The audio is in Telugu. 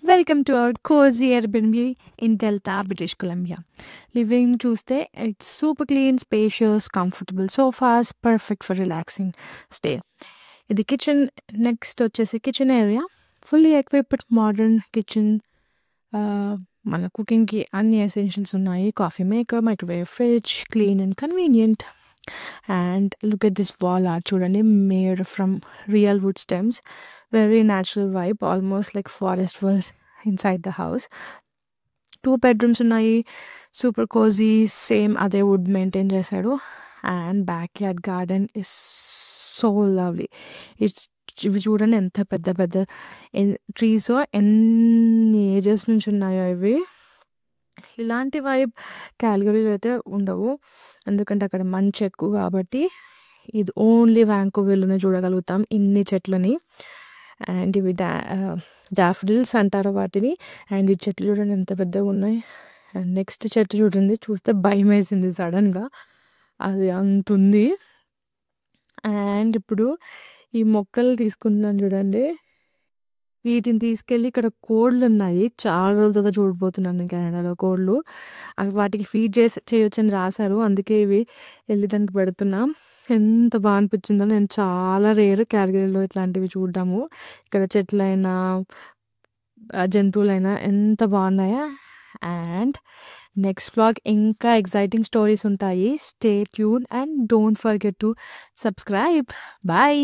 Welcome to our cozy Airbnb in Delta, British Columbia. Living Tuesday, it's super clean, spacious, comfortable sofas, perfect for relaxing stay. ఇది కిచెన్ నెక్స్ట్ వచ్చేసి kitchen area fully equipped modern kitchen మన కుకింగ్కి అన్ని ఎసెన్షియల్స్ ఉన్నాయి coffee maker microwave fridge clean and convenient and look at this wall art చూడండి made from real wood stems very natural vibe almost like forest walls inside the house 2 bedrooms ఉన్నాయి సూపర్ కోజీ సేమ్ అదే వుడ్ మెయింటైన్ చేశాడు and backyard garden is so lovely it's ఇవి చూడండి ఎంత పెద్ద పెద్ద ట్రీస్ ఎన్ని ఏజెస్ నుంచి ఉన్నాయో ఇవి ఇలాంటి వైబ్ క్యాల్గరీలో అయితే ఉండవు ఎందుకంటే అక్కడ మంచు ఎక్కువ కాబట్టి ఇది ఓన్లీ వ్యాంకోవర్లోనే చూడగలుగుతాం ఇన్ని చెట్లని అండ్ ఇవి డాఫ్డిల్స్ అంటారు వాటిని అండ్ ఈ చెట్లు చూడండి ఎంత పెద్దగా ఉన్నాయి అండ్ నెక్స్ట్ చెట్టు చూడండి చూస్తే భయం వేసింది సడన్గా అది అంత ఉంది అండ్ ఇప్పుడు ఈ మొక్కలు తీసుకుంటున్నాను చూడండి వీటిని తీసుకెళ్ళి ఇక్కడ కోళ్ళు ఉన్నాయి చాలా రోజుల తర్వాత చూడబోతున్నాను కెనడాలో కోళ్ళు అవి వాటికి ఫీడ్ చేయొచ్చని రాశారు అందుకే ఇవి వెళ్ళి దానికి పెడుతున్నాం ఎంత బాగా అనిపించిందో నేను చాలా రేర్ క్యాల్గరీలో ఇట్లాంటివి చూడడము ఇక్కడ చెట్లైనా జంతువులైనా ఎంత బాగున్నాయా అండ్ నెక్స్ట్ వ్లాగ్ ఇంకా ఎక్సైటింగ్ స్టోరీస్ ఉంటాయి stay tune and don't forget to subscribe bye